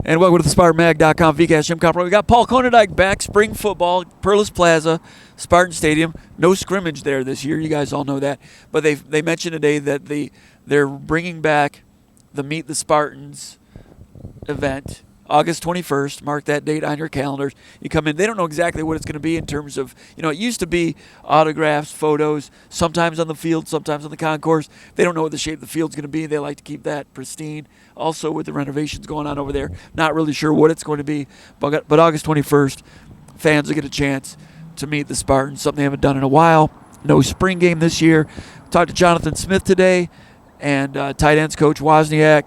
And welcome to the SpartanMag.com VCast. Jim Comparoni. We got Paul Konyundyk back. Spring football, Perlis Plaza, Spartan Stadium. No scrimmage there this year. You guys all know that. But they mentioned today that they're bringing back the Meet the Spartans event, August 21st. Mark that date on your calendars. You come in. They don't know exactly what it's going to be in terms of, it used to be autographs, photos, sometimes on the field, sometimes on the concourse. They don't know what the shape of the field's going to be. They like to keep that pristine. Also, with the renovations going on over there, not really sure what it's going to be. But August 21st, fans will get a chance to meet the Spartans, something they haven't done in a while. No spring game this year. Talked to Jonathan Smith today, and tight ends coach Wozniak.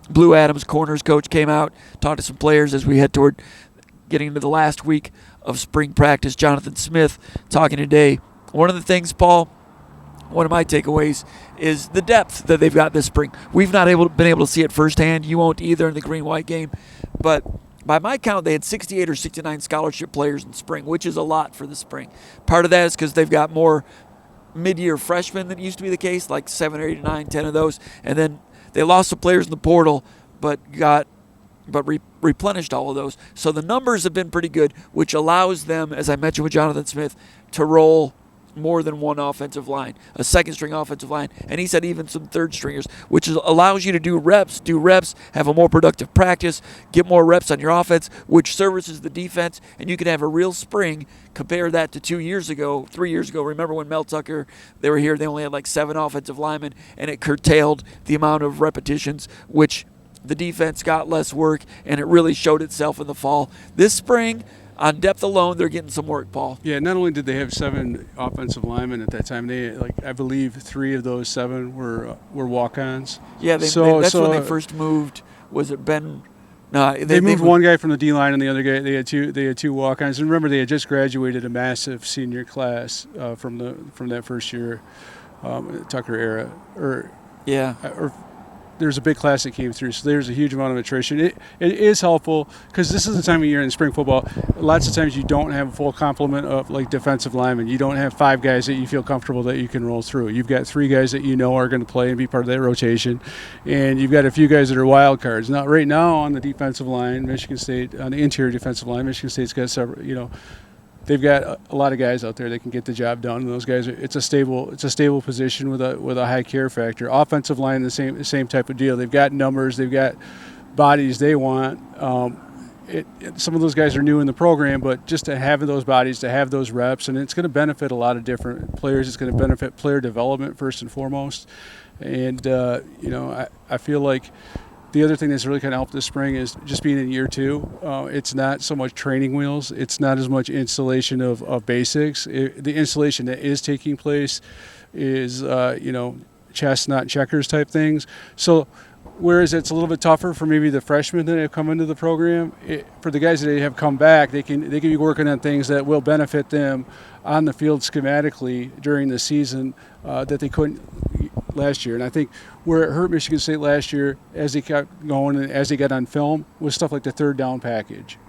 Blue Adams corners coach came out, talked to some players as we head toward getting into the last week of spring practice. Jonathan Smith talking today. One of the things, Paul, one of my takeaways is the depth that they've got this spring. We've not been able to see it firsthand. You won't either in the green-white game. But by my count, they had 68 or 69 scholarship players in spring, which is a lot for the spring. Part of that is because they've got more mid-year freshmen than used to be the case, like 7 or 8 or 9, 10 of those. And then they lost some players in the portal, but replenished all of those. So the numbers have been pretty good, which allows them, as I mentioned with Jonathan Smith, to roll more than one offensive line, a second-string offensive line, and he said even some third-stringers, which allows you to do reps, have a more productive practice, get more reps on your offense, which services the defense, and you can have a real spring. Compare that to 3 years ago. Remember when Mel Tucker, they were here, they only had like 7 offensive linemen, and it curtailed the amount of repetitions, which the defense got less work, and it really showed itself in the fall. This spring, on depth alone, they're getting some work, Paul. Yeah, not only did they have 7 offensive linemen at that time, I believe 3 of those 7 were walk-ons. Yeah, that's when they first moved. Was it Ben? No, they moved one guy from the D-line and the other guy. They had two walk-ons. And remember, they had just graduated a massive senior class from that first year, Tucker era. There's a big class that came through, so there's a huge amount of attrition. It is helpful because this is the time of year in spring football. Lots of times you don't have a full complement of like defensive linemen. You don't have 5 guys that you feel comfortable that you can roll through. You've got 3 guys that you know are going to play and be part of that rotation, and you've got a few guys that are wild cards. Now, right now on the defensive line, Michigan State, on the interior defensive line, Michigan State's got several. They've got a lot of guys out there that can get the job done. And those guys, it's a stable position with a high care factor. Offensive line, the same type of deal. They've got numbers, they've got bodies they want. Some of those guys are new in the program, but just to have those bodies, to have those reps, and it's going to benefit a lot of different players. It's going to benefit player development first and foremost. And I feel like the other thing that's really kind of helped this spring is just being in year 2. It's not so much training wheels. It's not as much installation of basics. The installation that is taking place is, chess, not checkers type things. So whereas it's a little bit tougher for maybe the freshmen that have come into the program, for the guys that have come back, they can be working on things that will benefit them on the field schematically during the season that they couldn't last year. And I think where it hurt Michigan State last year as they kept going and as they got on film was stuff like the third down package.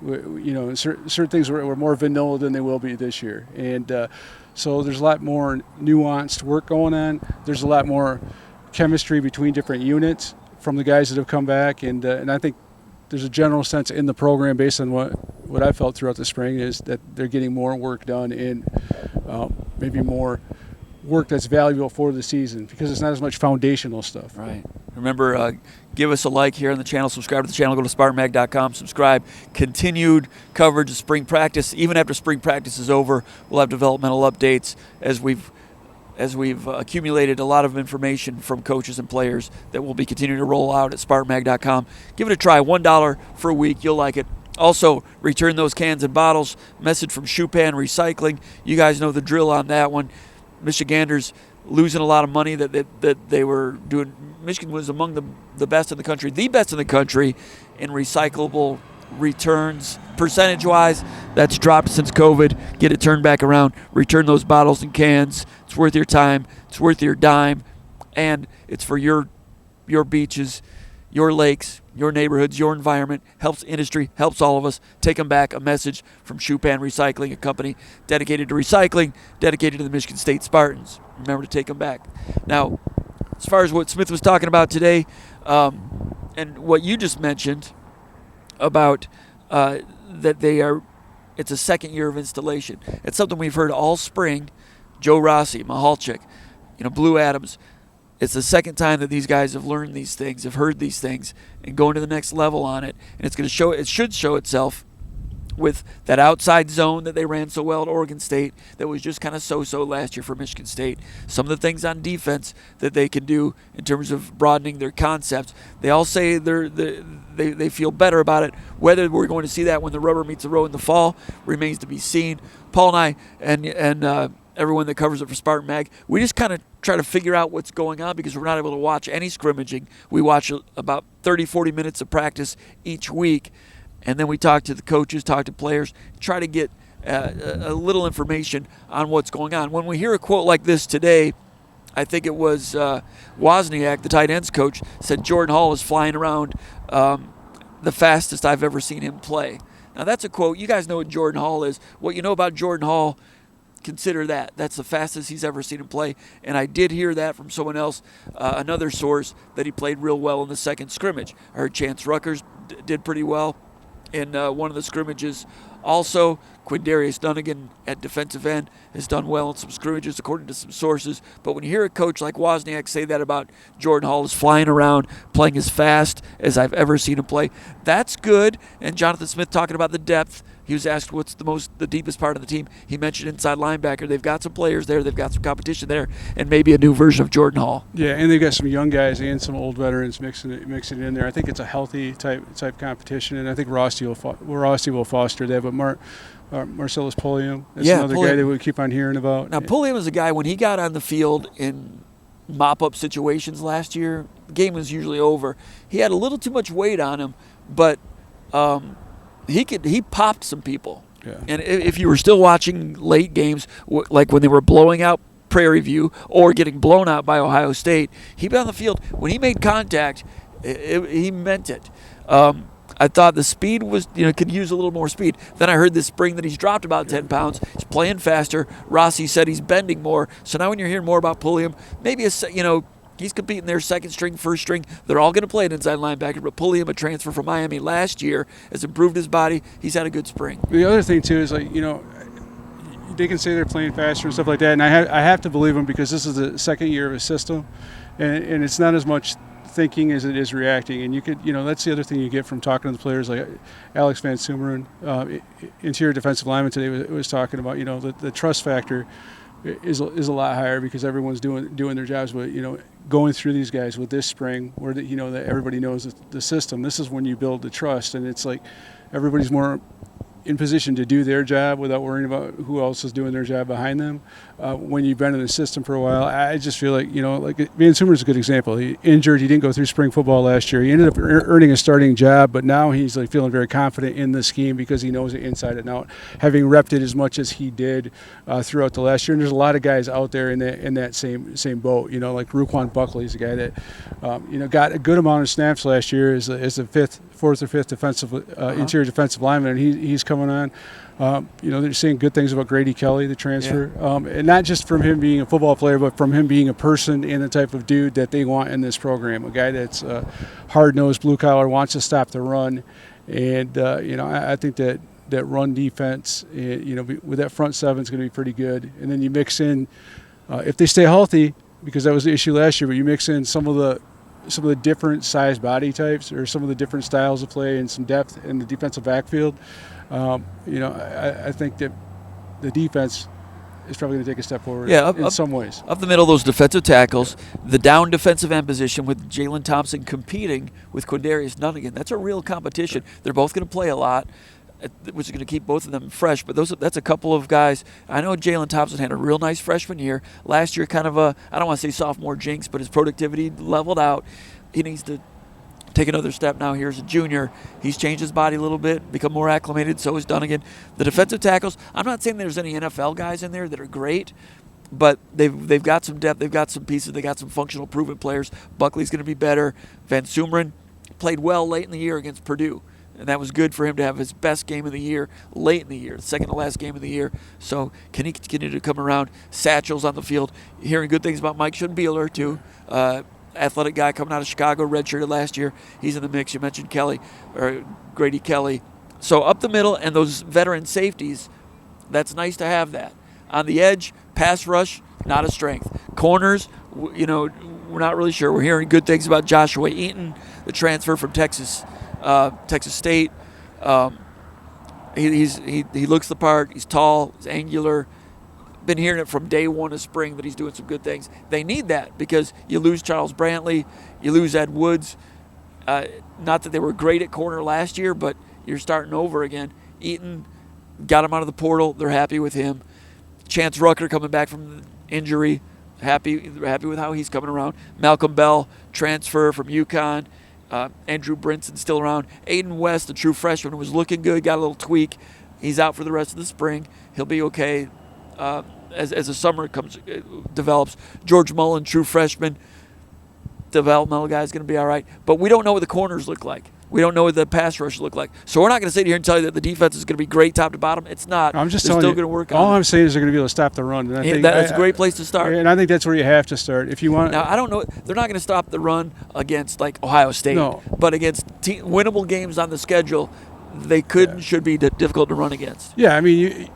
Certain things were more vanilla than they will be this year. And so there's a lot more nuanced work going on. There's a lot more chemistry between different units from the guys that have come back. And I think there's a general sense in the program based on what I felt throughout the spring is that they're getting more work done and maybe more work that's valuable for the season because it's not as much foundational stuff. Right. Remember, give us a like here on the channel, subscribe to the channel, go to SpartanMag.com, subscribe. Continued coverage of spring practice. Even after spring practice is over, we'll have developmental updates as we've accumulated a lot of information from coaches and players that will be continuing to roll out at SpartanMag.com. Give it a try, $1 for a week. You'll like it. Also, return those cans and bottles. Message from Spartan Recycling. You guys know the drill on that one. Michiganders losing a lot of money that they were doing. Michigan was among the best in the country, in recyclable returns. Percentage-wise, that's dropped since COVID. Get it turned back around. Return those bottles and cans. It's worth your time. It's worth your dime. And it's for your beaches, your lakes, your neighborhoods, your environment. Helps industry, helps all of us. Take them back. A message from Spartan Recycling, a company dedicated to recycling, dedicated to the Michigan State Spartans. Remember to take them back. Now, as far as what Smith was talking about today, and what you just mentioned, about that it's a second year of installation. It's something we've heard all spring. Joe Rossi, Mahalchik, Blue Adams. It's the second time that these guys have learned these things, have heard these things, and going to the next level on it. And it's going to show. It should show itself with that outside zone that they ran so well at Oregon State that was just kind of so-so last year for Michigan State. Some of the things on defense that they can do in terms of broadening their concepts. They all say they feel better about it. Whether we're going to see that when the rubber meets the road in the fall remains to be seen. Paul and I and everyone that covers it for SpartanMag, we just kind of try to figure out what's going on because we're not able to watch any scrimmaging. We watch about 30, 40 minutes of practice each week. And then we talk to the coaches, talk to players, try to get a little information on what's going on. When we hear a quote like this today, I think it was Wozniak, the tight ends coach, said Jordan Hall is flying around the fastest I've ever seen him play. Now that's a quote. You guys know what Jordan Hall is. What you know about Jordan Hall, consider that. That's the fastest he's ever seen him play. And I did hear that from someone else, another source, that he played real well in the second scrimmage. I heard Chance Ruckers did pretty well in one of the scrimmages. Also, Quindarius Dunnigan at defensive end has done well in some scrimmages, according to some sources. But when you hear a coach like Wozniak say that about Jordan Hall is flying around, playing as fast as I've ever seen him play, that's good. And Jonathan Smith talking about the depth. He was asked what's the deepest part of the team. He mentioned inside linebacker. They've got some players there. They've got some competition there, and maybe a new version of Jordan Hall. Yeah, and they've got some young guys and some old veterans mixing it in there. I think it's a healthy type competition, and I think Rossi will foster that. But Marcellus Pulliam, that's another guy that we keep on hearing about. Now, Pulliam is a guy, when he got on the field in mop-up situations last year, the game was usually over. He had a little too much weight on him, but he popped some people. Yeah. And if you were still watching late games, like when they were blowing out Prairie View or getting blown out by Ohio State, he'd be on the field. When he made contact, he meant it. I thought the speed was, could use a little more speed. Then I heard this spring that he's dropped about 10 pounds. He's playing faster. Rossi said he's bending more. So now when you're hearing more about Pulliam, maybe he's competing there, second string, first string. They're all going to play an inside linebacker, but Pulliam, a transfer from Miami last year, has improved his body. He's had a good spring. The other thing, too, is they can say they're playing faster and stuff like that, and I have to believe them because this is the second year of a system, and it's not as much thinking as it is reacting. And you could, that's the other thing you get from talking to the players like Alex Van Sumeren, interior defensive lineman today was talking about, the trust factor is a lot higher because everyone's doing their jobs. But going through these guys with this spring, where that everybody knows the system, this is when you build the trust, and it's like everybody's more in position to do their job without worrying about who else is doing their job behind them. When you've been in the system for a while, I just feel like, Van Sumer's a good example. He injured, he didn't go through spring football last year. He ended up earning a starting job, but now he's feeling very confident in the scheme because he knows it inside and out, having repped it as much as he did throughout the last year. And there's a lot of guys out there in that same boat. Like Ruquan Buckley is a guy that got a good amount of snaps last year as the fourth or fifth defensive interior defensive lineman, and he's coming on. They're saying good things about Grady Kelly, the transfer, and not just from him being a football player, but from him being a person and the type of dude that they want in this program. A guy that's hard-nosed, blue-collar, wants to stop the run, and I think that run defense, with that front seven is going to be pretty good. And then you mix in, if they stay healthy, because that was the issue last year, but you mix in some of the different size body types or some of the different styles of play and some depth in the defensive backfield. I think that the defense is probably going to take a step forward in some ways. Up the middle, those defensive tackles, the down defensive end position with Jalen Thompson competing with Quindarius Dunnigan. That's a real competition. They're both going to play a lot, which is going to keep both of them fresh. But that's a couple of guys. I know Jalen Thompson had a real nice freshman year. Last year, kind of I don't want to say sophomore jinx, but his productivity leveled out. He needs to take another step now here as a junior. He's changed his body a little bit, become more acclimated, so is Dunnigan. The defensive tackles, I'm not saying there's any NFL guys in there that are great, but they've got some depth, they've got some pieces, they got some functional proven players. Buckley's going to be better. Van Sumeren played well late in the year against Purdue, and that was good for him to have his best game of the year late in the year, the second to last game of the year. So can he continue to come around? Satchel's on the field. Hearing good things about Mike Schoenbeeler, too. athletic guy coming out of Chicago, redshirted last year. He's in the mix. You mentioned Grady Kelly. So up the middle and those veteran safeties, that's nice to have that. On the edge, pass rush, not a strength. Corners, we're not really sure. We're hearing good things about Joshua Eaton, the transfer from Texas State. He looks the part. He's tall. He's angular. Been hearing it from day one of spring that he's doing some good things. They need that because you lose Charles Brantley, you lose Ed Woods. Not that they were great at corner last year, but you're starting over again. Eaton got him out of the portal. They're happy with him. Chance Rucker coming back from injury. Happy with how he's coming around. Malcolm Bell, transfer from UConn. Andrew Brinson still around. Aiden West, the true freshman, was looking good, got a little tweak. He's out for the rest of the spring. He'll be okay as the summer develops. George Mullen, true freshman, developmental guy, is going to be all right. But we don't know what the corners look like. We don't know what the pass rush look like. So we're not going to sit here and tell you that the defense is going to be great top to bottom. It's not. I'm just They're telling still you. Going to work all on I'm saying is they're going to be able to stop the run. And I think that's a great place to start. And I think that's where you have to start. If you want. Now I don't know. They're not going to stop the run against like Ohio State. No. But against winnable games on the schedule, they should be difficult to run against. Yeah, I mean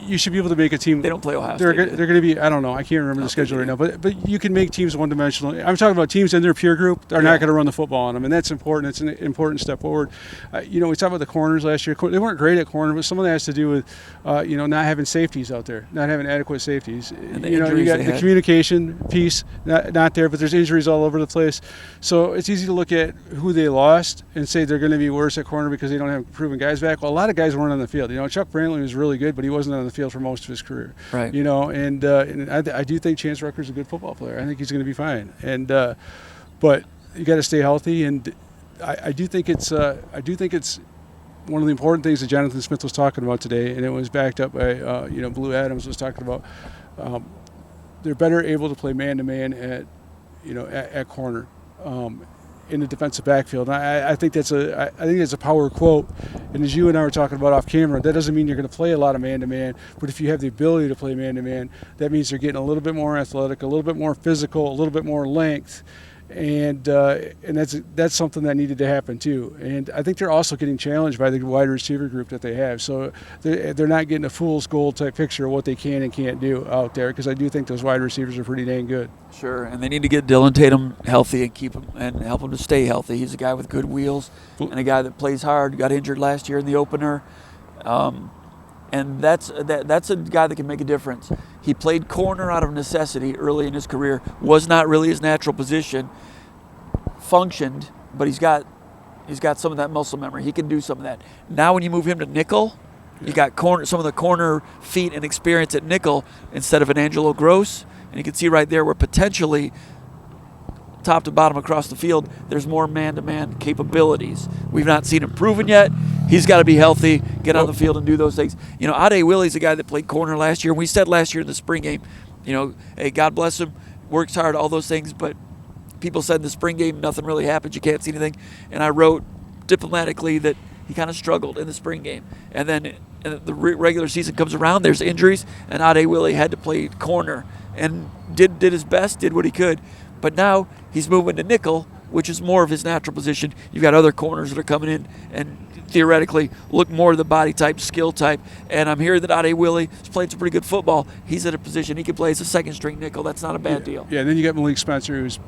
you should be able to make a team. They don't play Ohio State. State. They're going to be. I don't know. I can't remember the schedule right now. But you can make teams one-dimensional. I'm talking about teams in their peer group are not going to run the football on them, and that's important. It's an important step forward. We talked about the corners last year. They weren't great at corner, but some of that has to do with not having safeties out there, not having adequate safeties. You got the communication piece not there, but there's injuries all over the place. So it's easy to look at who they lost and say they're going to be worse at corner because they don't have proven guys back. Well, a lot of guys weren't on the field. Chuck Brantley was really good, but he wasn't on the field for most of his career. Right. And I do think Chance Rucker's a good football player. I think he's going to be fine. But you got to stay healthy. And I do think it's one of the important things that Jonathan Smith was talking about today, and it was backed up by Blue Adams was talking about. They're better able to play man-to-man at corner. In the defensive backfield. I think that's a power quote. And as you and I were talking about off camera, that doesn't mean you're going to play a lot of man-to-man, but if you have the ability to play man-to-man, that means they're getting a little bit more athletic, a little bit more physical, a little bit more length, and that's something that needed to happen too. And I think they're also getting challenged by the wide receiver group that they have. So they're not getting a fool's gold type picture of what they can and can't do out there, because I do think those wide receivers are pretty dang good. Sure, and they need to get Dylan Tatum healthy and keep him and help him to stay healthy. He's a guy with good wheels and a guy that plays hard. Got injured last year in the opener, and that's a guy that can make a difference. He played corner out of necessity early in his career. Was not really his natural position. Functioned, but he's got some of that muscle memory. He can do some of that. Now when you move him to nickel, you got some of the corner feet and experience at nickel instead of an Angelo Gross. And you can see right there where potentially top to bottom across the field, there's more man-to-man capabilities. We've not seen him proven yet. He's got to be healthy, get on the field and do those things. Ade Willie's a guy that played corner last year. We said last year in the spring game, hey, God bless him, works hard, all those things, but people said in the spring game nothing really happened. You can't see anything. And I wrote diplomatically that he kind of struggled in the spring game. And then the regular season comes around, there's injuries, and Ade Willie had to play corner and did his best, did what he could. But now he's moving to nickel, which is more of his natural position. You've got other corners that are coming in and theoretically look more to the body type, skill type. And I'm hearing that Ade Willie is playing some pretty good football. He's at a position he can play as a second-string nickel. That's not a bad deal. Yeah, and then you got Malik Spencer, who's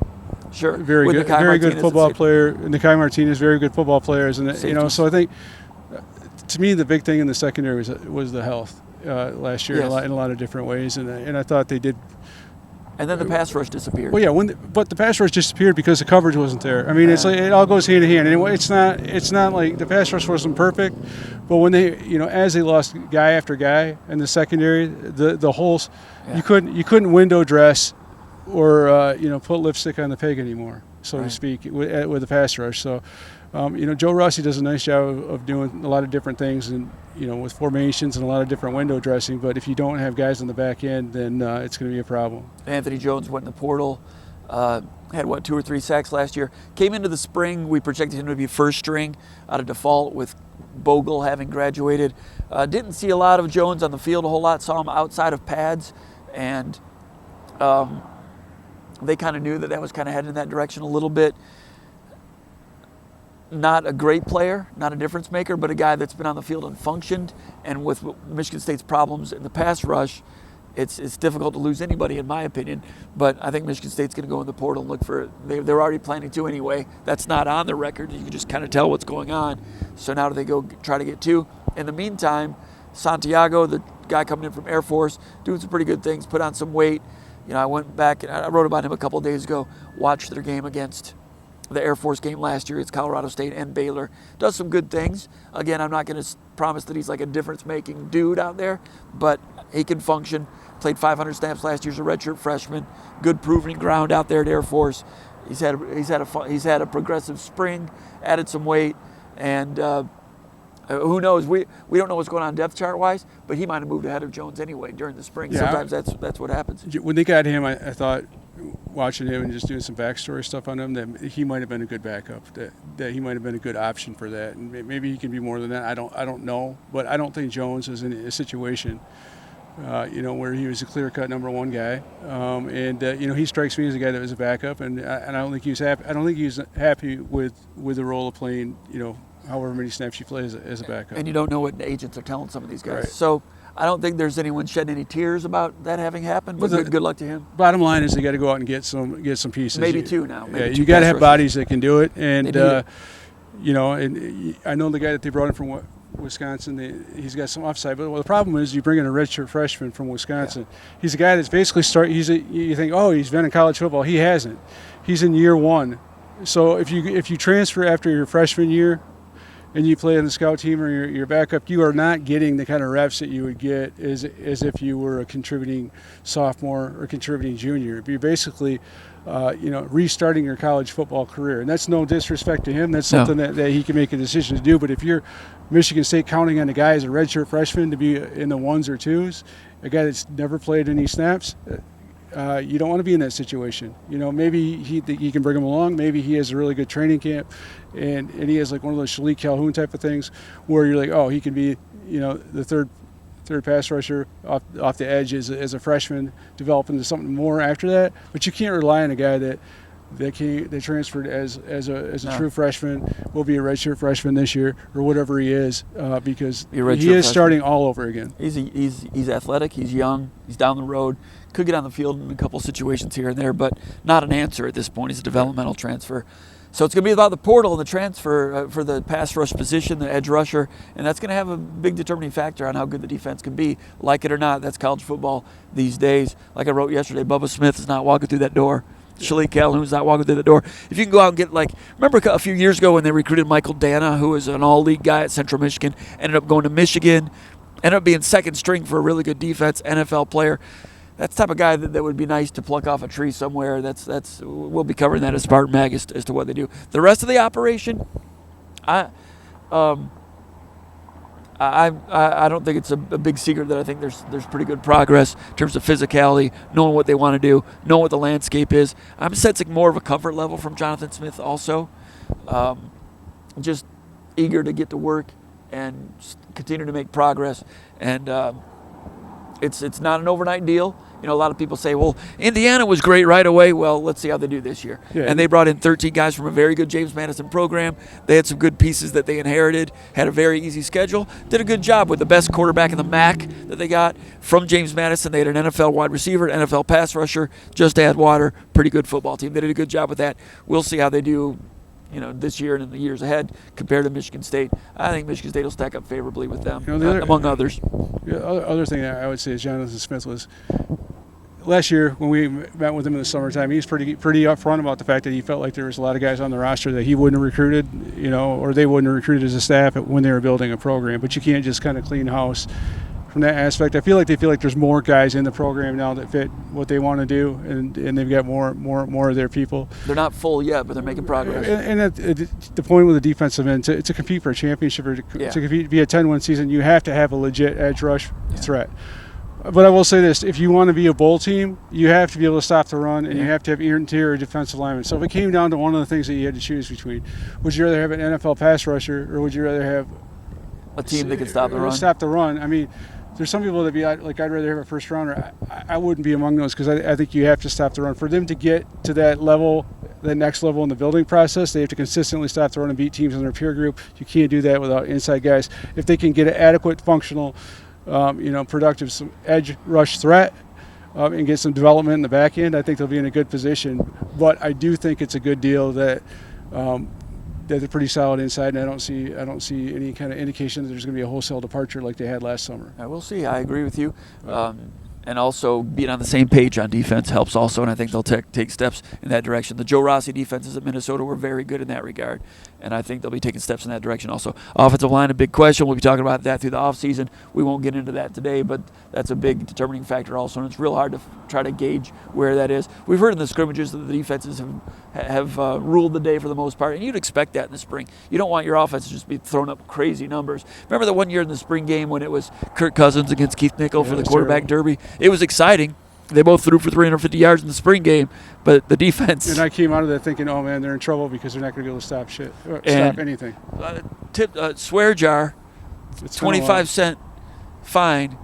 very good, very good football player. Nikai Martinez, very good football players, and so I think to me the big thing in the secondary was the health last year in a lot of different ways, and I thought they did. And then the pass rush disappeared. Well, yeah, but the pass rush disappeared because the coverage wasn't there. I mean, it's like it all goes hand in hand. And it's not like the pass rush wasn't perfect, but when they, as they lost guy after guy in the secondary, the holes, you couldn't window dress or put lipstick on the pig anymore, so to speak, with the pass rush. So, Joe Rossi does a nice job of doing a lot of different things, and with formations and a lot of different window dressing. But if you don't have guys on the back end, then it's going to be a problem. Anthony Jones went in the portal, had 2 or 3 sacks last year. Came into the spring, we projected him to be first string out of default with Bogle having graduated. Didn't see a lot of Jones on the field a whole lot. Saw him outside of pads, and they kind of knew that was kind of heading in that direction a little bit. Not a great player, not a difference maker, but a guy that's been on the field and functioned. And with Michigan State's problems in the pass rush, it's difficult to lose anybody, in my opinion. But I think Michigan State's going to go in the portal and look for. They're already planning to anyway. That's not on the record. You can just kind of tell what's going on. So now do they go try to get 2? In the meantime, Santiago, the guy coming in from Air Force, doing some pretty good things. Put on some weight. I went back and I wrote about him a couple of days ago. Watched their game against the Air Force game last year. It's Colorado State and Baylor. Does some good things. Again, I'm not going to promise that he's like a difference-making dude out there, but he can function. Played 500 snaps last year as a redshirt freshman. Good proving ground out there at Air Force. He's had a progressive spring, added some weight, and who knows? We don't know what's going on depth chart wise, but he might have moved ahead of Jones anyway during the spring. Yeah, sometimes that's what happens. When they got him, I thought, watching him and just doing some backstory stuff on him, that he might have been a good backup. That he might have been a good option for that, and maybe he can be more than that. I don't know, but I don't think Jones is in a situation, where he was a clear-cut number 1 guy, he strikes me as a guy that was a backup, and I don't think he was happy. I don't think he was happy with the role of playing, however many snaps he plays as a backup. And you don't know what the agents are telling some of these guys. Right. So I don't think there's anyone shedding any tears about that having happened. But good luck to him. Bottom line is they got to go out and get some pieces. Maybe 2 now. You got to have bodies that can do it. And and I know the guy that they brought in from Wisconsin. He's got some upside. But the problem is you bring in a redshirt freshman from Wisconsin. Yeah. He's a guy that's basically you think, oh, he's been in college football. He hasn't. He's in year 1. So if you transfer after your freshman year, and you play on the scout team or your backup, you are not getting the kind of reps that you would get as if you were a contributing sophomore or contributing junior. You're basically, restarting your college football career. And that's no disrespect to him. That's something that he can make a decision to do. But if you're Michigan State counting on a guy as a redshirt freshman to be in the 1s or 2s, a guy that's never played any snaps, you don't want to be in that situation. Maybe he can bring him along. Maybe he has a really good training camp, and he has like one of those Shalik Calhoun type of things where you're like, oh, he can be, the third pass rusher off the edge as a freshman, develop into something more after that. But you can't rely on a guy that transferred as a true freshman, will be a redshirt freshman this year or whatever he is, because he is starting all over again. He's athletic. He's young. He's down the road. Could get on the field in a couple situations here and there, but not an answer at this point. He's a developmental transfer. So it's going to be about the portal and the transfer for the pass rush position, the edge rusher, and that's going to have a big determining factor on how good the defense can be. Like it or not, that's college football these days. Like I wrote yesterday, Bubba Smith is not walking through that door. Shalik Calhoun's not walking through the door. If you can go out and get, remember a few years ago when they recruited Michael Dana, who was an all-league guy at Central Michigan, ended up going to Michigan, ended up being second string for a really good defense, NFL player. That's the type of guy that would be nice to pluck off a tree somewhere. That's we'll be covering that as SpartanMag as to what they do. The rest of the operation, I don't think it's a big secret that I think there's pretty good progress in terms of physicality, knowing what they want to do, knowing what the landscape is. I'm sensing more of a comfort level from Jonathan Smith also. Just eager to get to work and continue to make progress. And it's not an overnight deal. A lot of people say, well, Indiana was great right away. Well, let's see how they do this year. Yeah. And they brought in 13 guys from a very good James Madison program. They had some good pieces that they inherited, had a very easy schedule, did a good job with the best quarterback in the MAC that they got from James Madison. They had an NFL wide receiver, an NFL pass rusher, just to add water, pretty good football team. They did a good job with that. We'll see how they do this year and in the years ahead compared to Michigan State. I think Michigan State will stack up favorably with them, among others. The other thing I would say is Jonathan Smith was, last year when we met with him in the summertime, he was pretty upfront about the fact that he felt like there was a lot of guys on the roster that he wouldn't have recruited, or they wouldn't have recruited as a staff when they were building a program. But you can't just kind of clean house from that aspect. I feel like they feel like there's more guys in the program now that fit what they want to do, and they've got more of their people. They're not full yet, but they're making progress. And the point with the defensive end, to compete for a championship or to compete to be a 10-win season, you have to have a legit edge rush threat. But I will say this, if you want to be a bowl team, you have to be able to stop the run, and you have to have interior defensive linemen. So if it came down to one of the things that you had to choose between, would you rather have an NFL pass rusher, or would you rather have a team that can stop the run? Stop the run. I mean, there's some people that be like, I'd rather have a first rounder. I wouldn't be among those because I think you have to stop the run. For them to get to that level, the next level in the building process, they have to consistently stop the run and beat teams in their peer group. You can't do that without inside guys. If they can get an adequate, functional, productive some edge rush threat and get some development in the back end, I think they'll be in a good position. But I do think it's a good deal that they're pretty solid inside, and I don't see any kind of indication that there's going to be a wholesale departure like they had last summer. We'll see. I agree with you. And also being on the same page on defense helps also, and I think they'll take steps in that direction. The Joe Rossi defenses at Minnesota were very good in that regard, and I think they'll be taking steps in that direction also. Offensive line, a big question. We'll be talking about that through the offseason. We won't get into that today, but that's a big determining factor also, and it's real hard to try to gauge where that is. We've heard in the scrimmages that the defenses have ruled the day for the most part, and you'd expect that in the spring. You don't want your offense to just be throwing up crazy numbers. Remember the one year in the spring game when it was Kirk Cousins against Keith Nickel for the quarterback derby? It was exciting. They both threw for 350 yards in the spring game, but the defense. And I came out of that thinking, oh man, they're in trouble because they're not going to be able to stop stop anything. Swear jar, 25-cent fine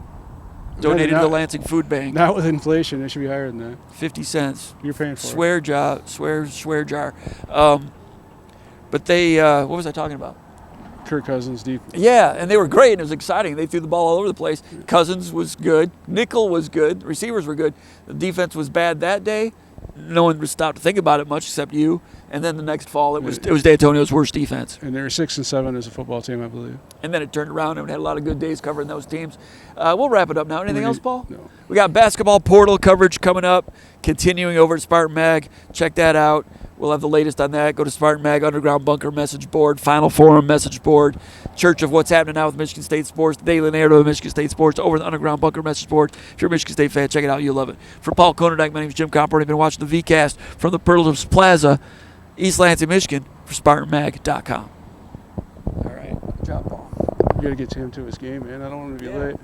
donated to the Lansing Food Bank. Not with inflation, it should be higher than that. 50 cents. You're paying for swear it. Swear jar. But they, what was I talking about? Kirk Cousins deep. Yeah, and they were great, and it was exciting. They threw the ball all over the place. Cousins was good. Nickel was good. Receivers were good. The defense was bad that day. No one stopped to think about it much except you. And then the next fall, it was D'Antonio's worst defense. And they were 6-7 as a football team, I believe. And then it turned around, and we had a lot of good days covering those teams. We'll wrap it up now. Anything else, Paul? No. We got basketball portal coverage coming up, continuing over at SpartanMag. Check that out. We'll have the latest on that. Go to SpartanMag, Underground Bunker message board, Final Forum message board, Church of What's Happening Now with Michigan State Sports, Daily Narrative of Michigan State Sports, over the Underground Bunker message board. If you're a Michigan State fan, check it out. You'll love it. For Paul Konyundyk, my name is Jim Comparoni. You've been watching the VCast from the Pearls Plaza, East Lansing, Michigan, for SpartanMag.com. All right. Good job, Paul. You got to get him to his game, man. I don't want him to be late.